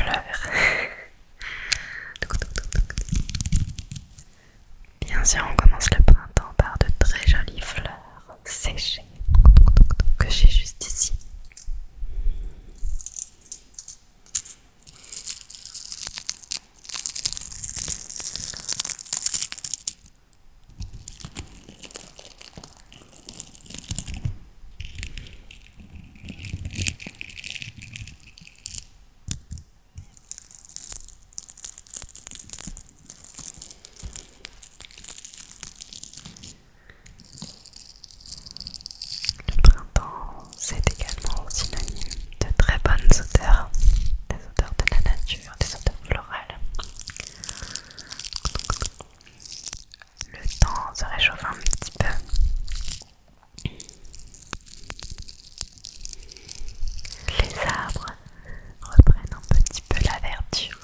fleurs. Bien sûr, on commence le printemps par de très jolies fleurs séchées que j'ai juste ici. Le printemps, c'est également synonyme de très bonnes odeurs, des odeurs de la nature, des odeurs florales. Le temps se réchauffe un petit peu. Les arbres reprennent un petit peu la verdure.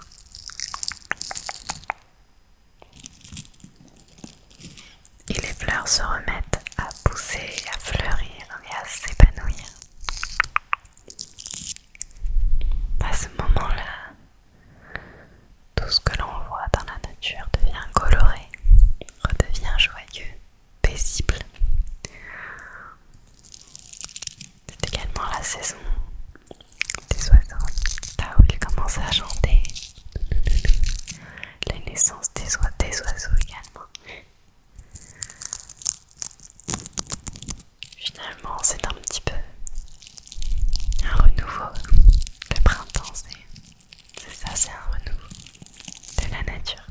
Et les fleurs se remettent à pousser, à fleurir et à s'épanouir. À ce moment-là, tout ce que l'on voit dans la nature devient coloré, redevient joyeux, paisible. C'est également la saison des oiseaux, là où ils commencent à chanter. La naissance des oiseaux également. Finalement, c'est un petit peu un renouveau. Le printemps, c'est ça, c'est un renouveau de la nature.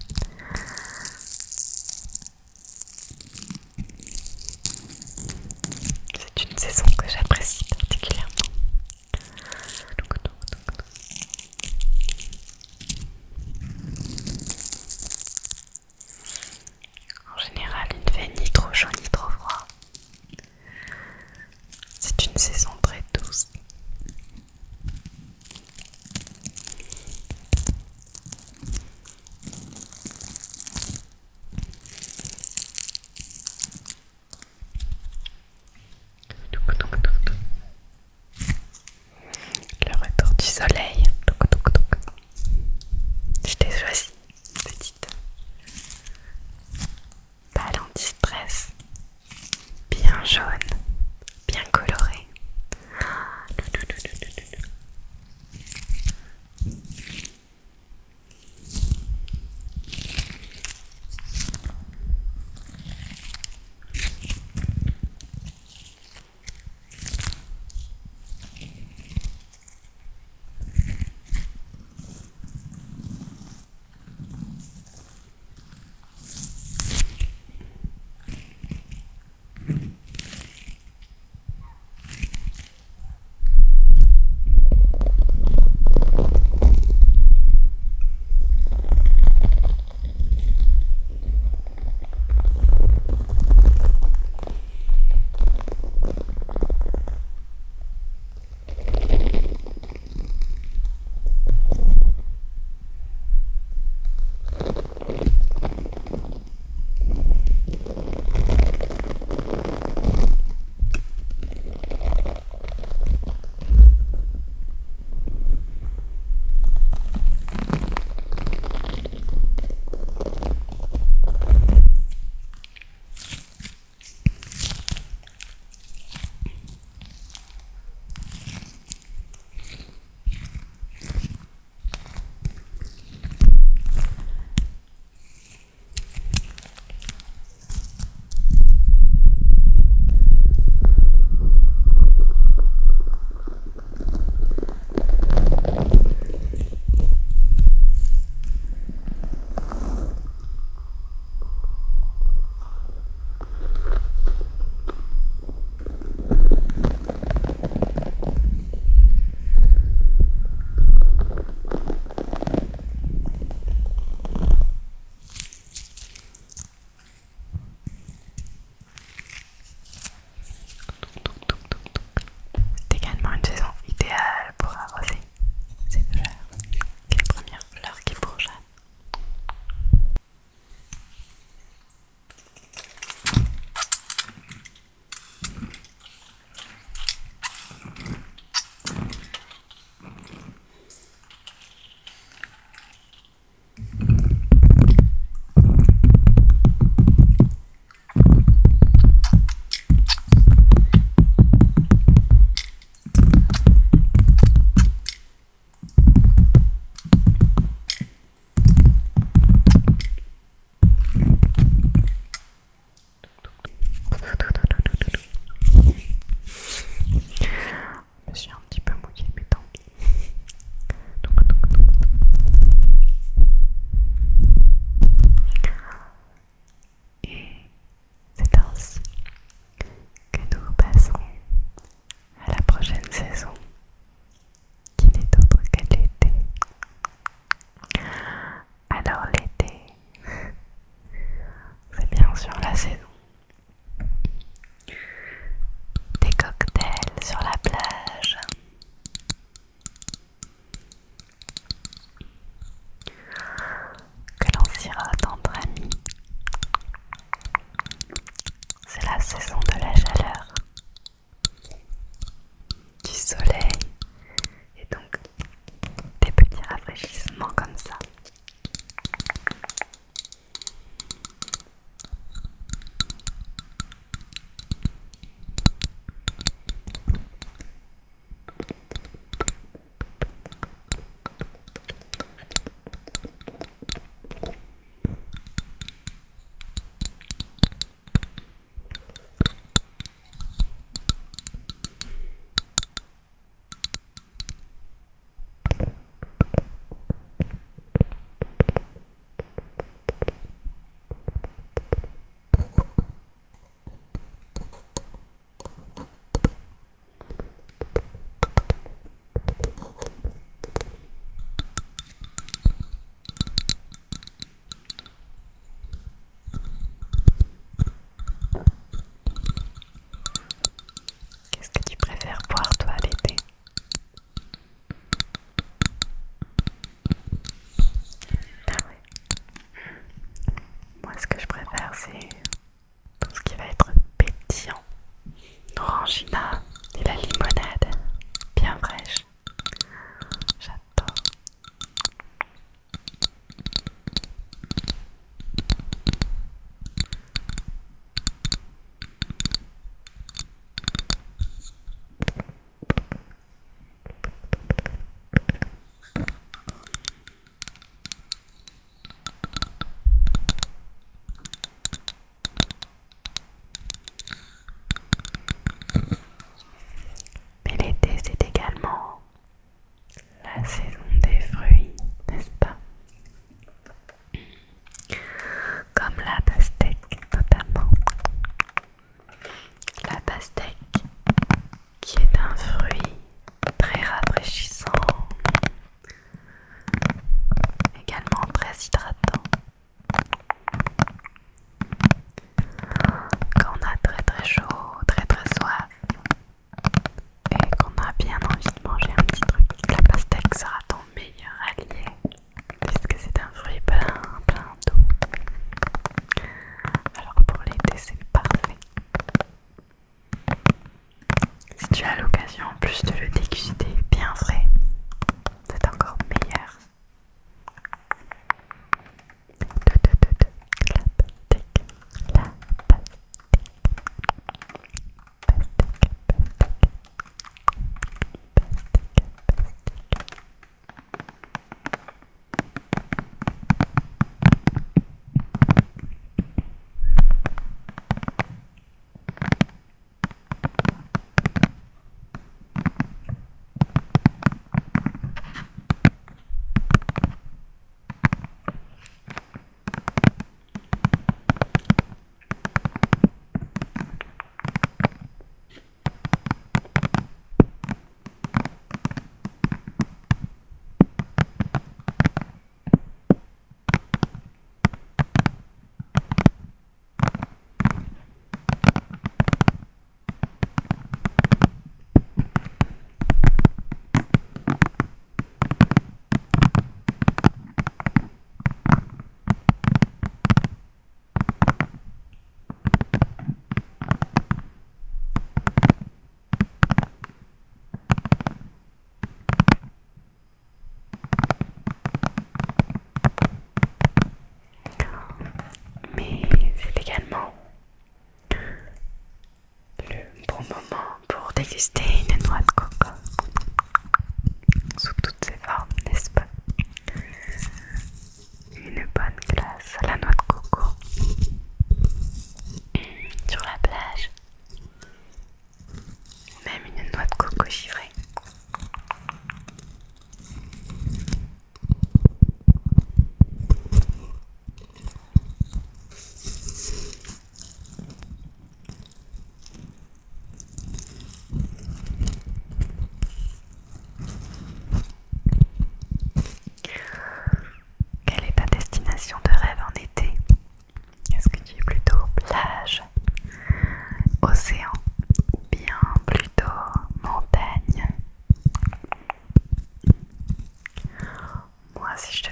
C'est une saison que j'apprécie particulièrement.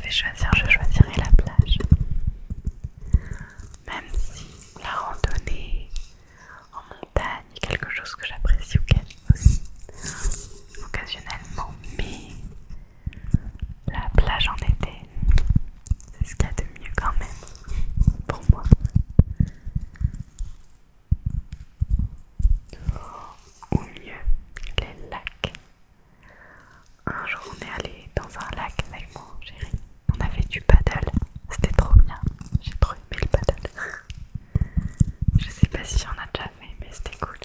devais choisir, je choisirais la plage. Même si la randonnée en montagne est quelque chose que j'apprécie aussi occasionnellement, mais la plage en été, c'est ce qu'il y a de mieux quand même pour moi. Ou mieux, les lacs. Un jour on est allé dans un lac avec mon chéri, on a fait du paddle, c'était trop bien, j'ai trop aimé le paddle. Je sais pas si on a déjà fait, mais c'était cool.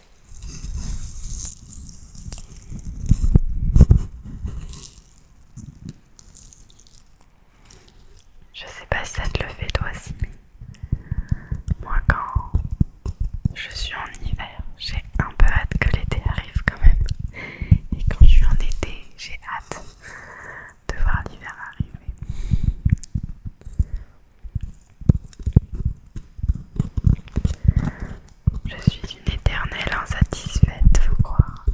Je sais pas si ça te le fait toi aussi, mais moi quand je suis en hiver, j'ai un peu hâte que l'été arrive quand même. Et quand je suis en été, j'ai hâte de voir l'hiver arriver. Je suis une éternelle insatisfaite, faut croire.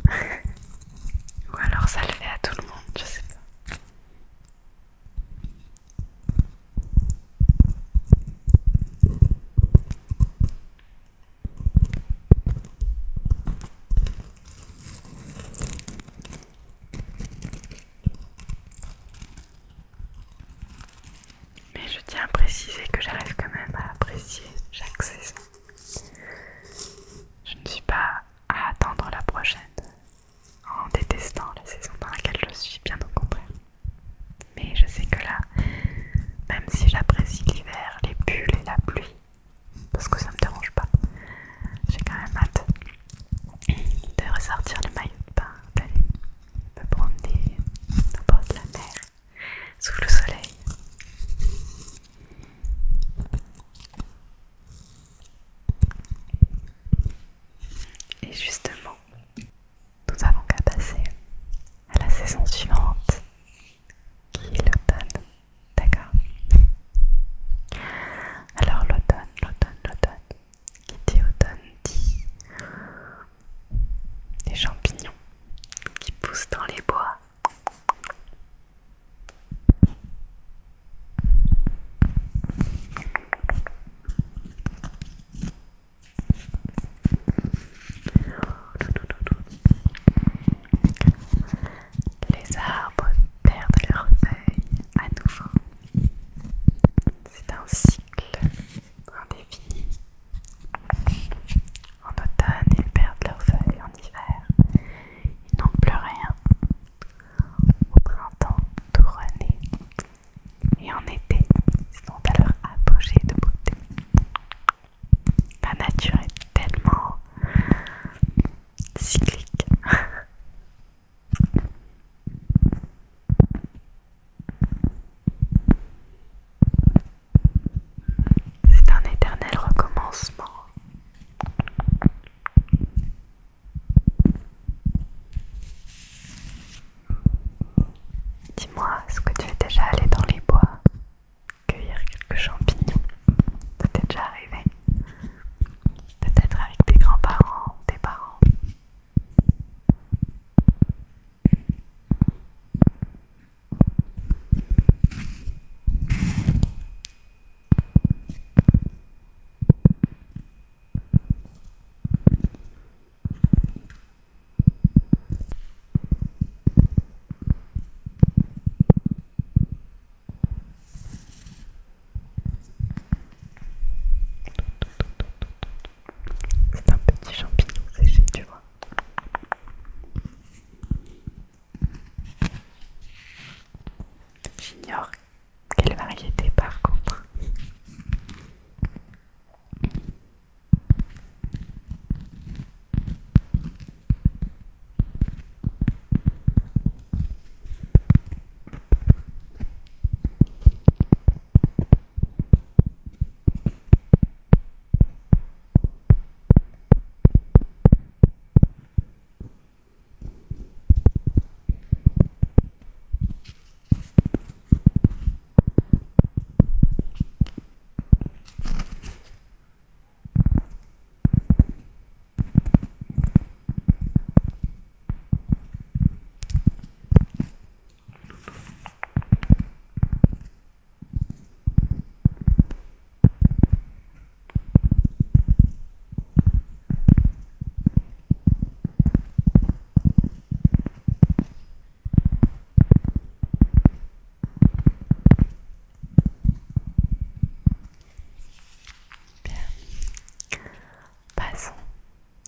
Ou alors ça le fait à tout le monde, je sais pas. Mais je tiens à préciser que j'arrive quand même à apprécier chaque saison. Je ne suis pas à attendre la prochaine en détestant la saison dans laquelle je suis, bien au contraire. Mais je sais que là, même si j'apprécie l'hiver, les pulls et la pluie, parce que ça me dérange pas, j'ai quand même hâte de ressortir le maillot de bain, d'aller me promener au bord de la mer, sous le soleil.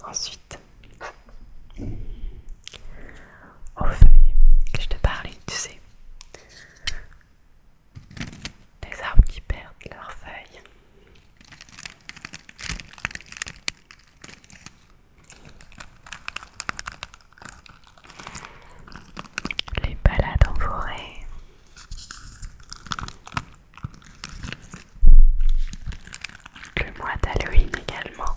Ensuite, aux feuilles que je te parlais, tu sais, les arbres qui perdent leurs feuilles. Les balades en forêt. Le mois d'Halloween également.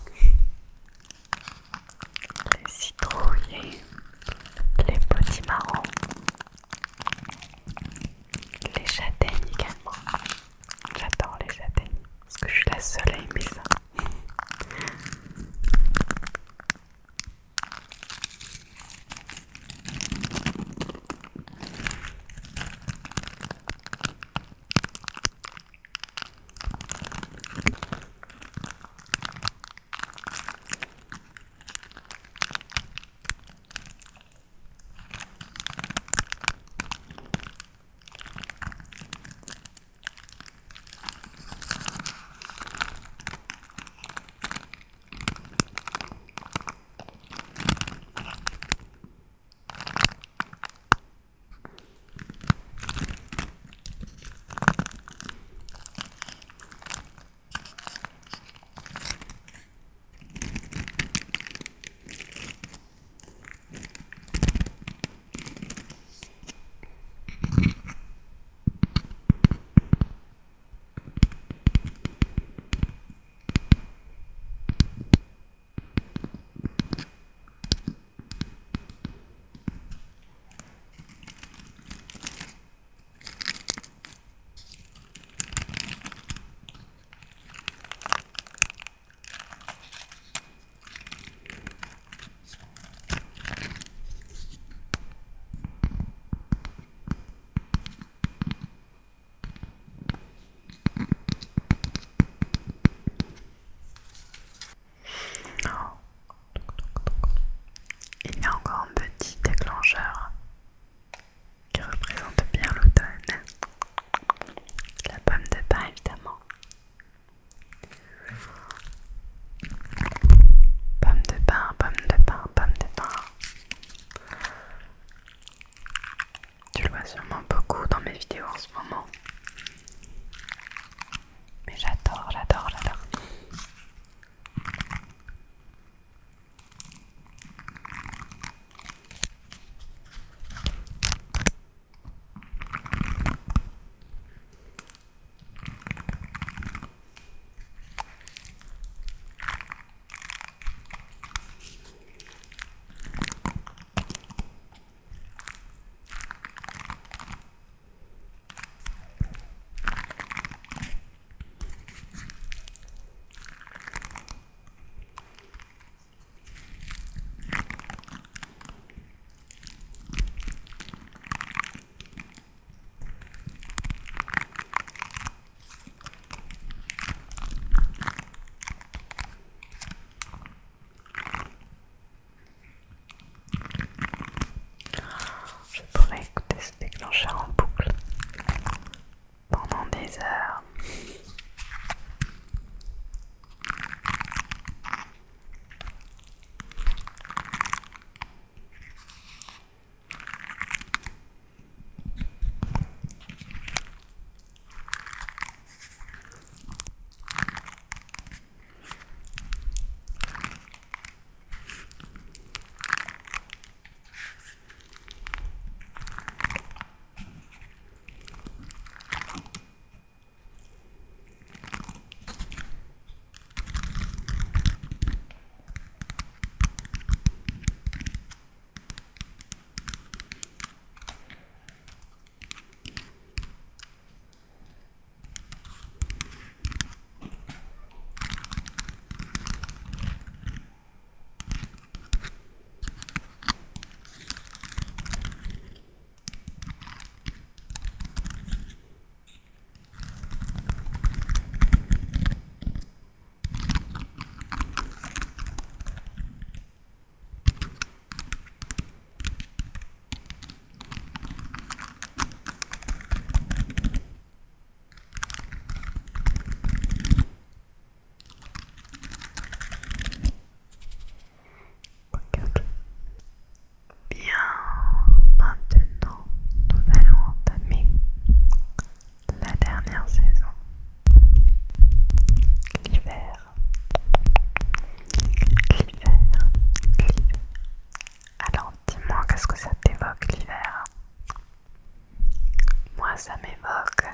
m'évoque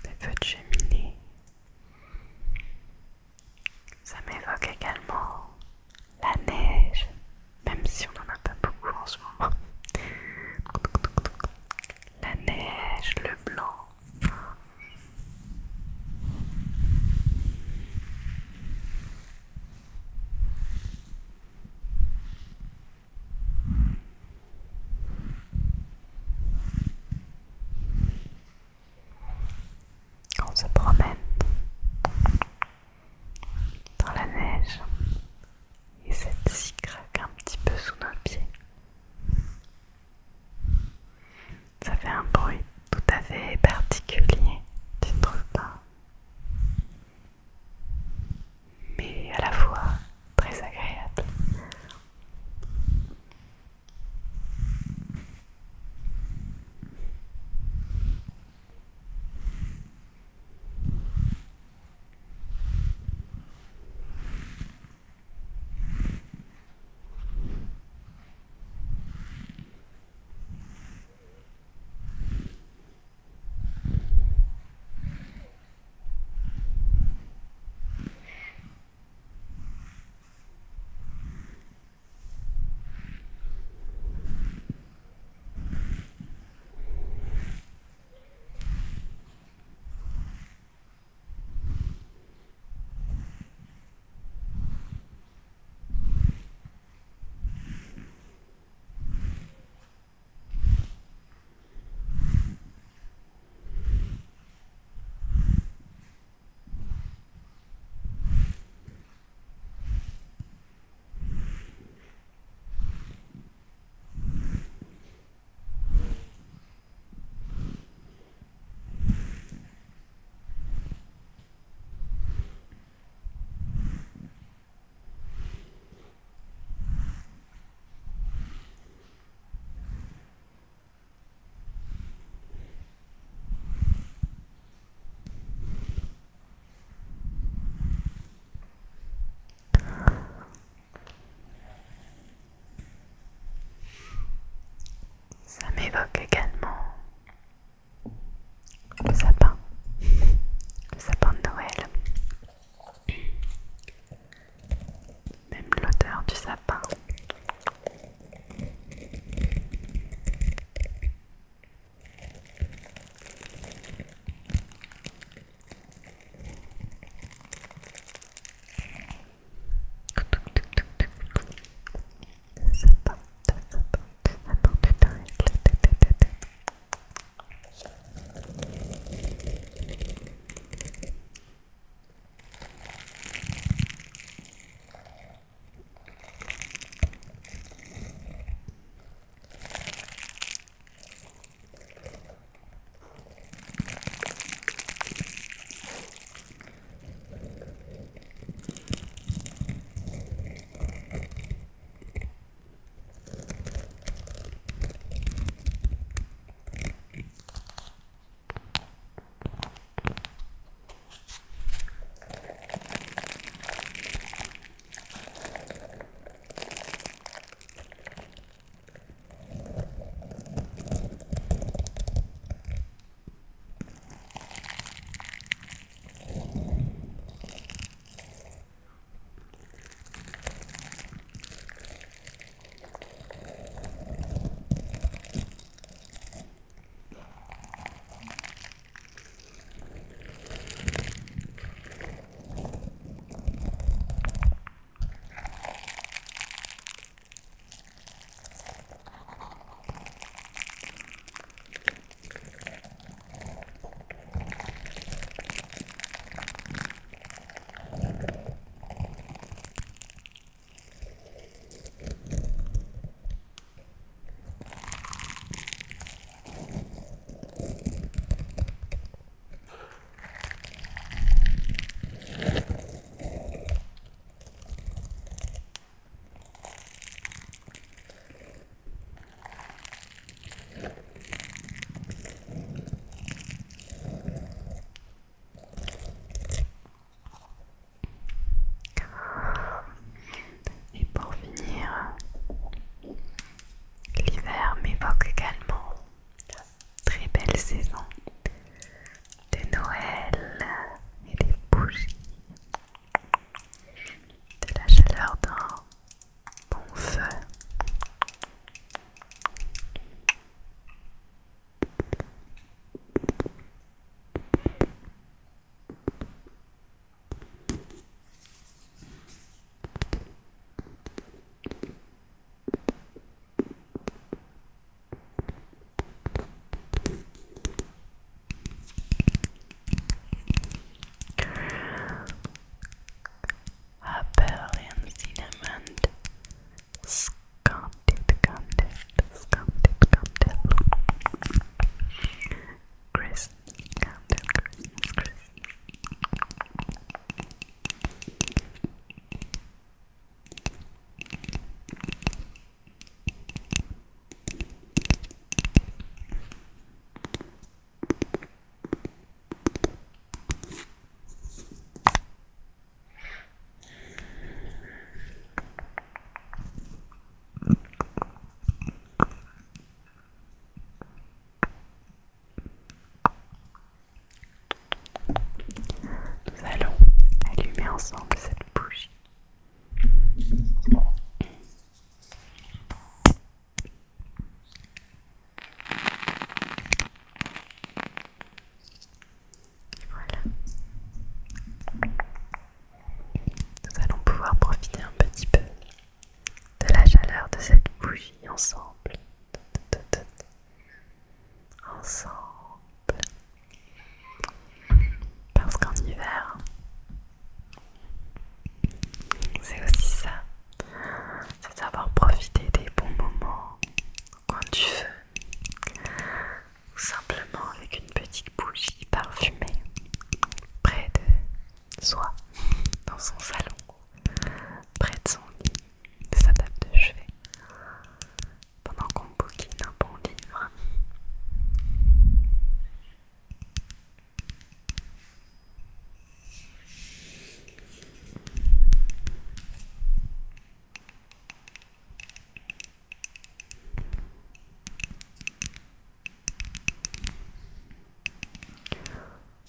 des feux de cheminée. Ça m'évoque également la neige, même si on n'en a pas beaucoup en ce moment. La neige, le blanc. Quand ce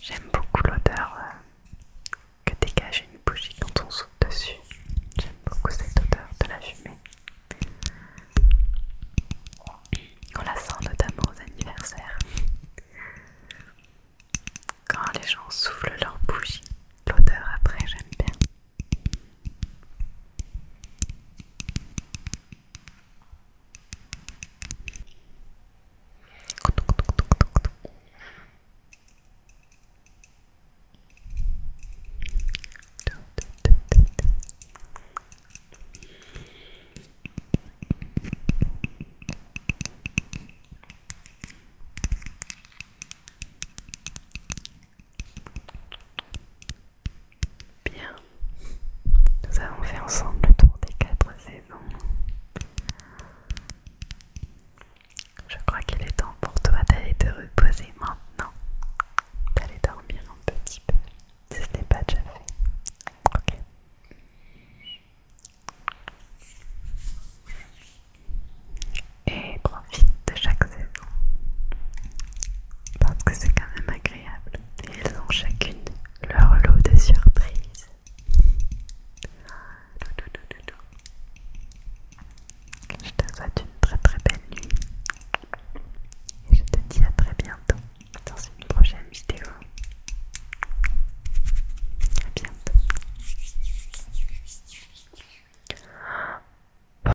J'aime beaucoup l'odeur que dégage une bougie quand on souffle dessus. J'aime beaucoup cette odeur de la fumée. On la sent notamment aux anniversaires. Quand les gens soufflent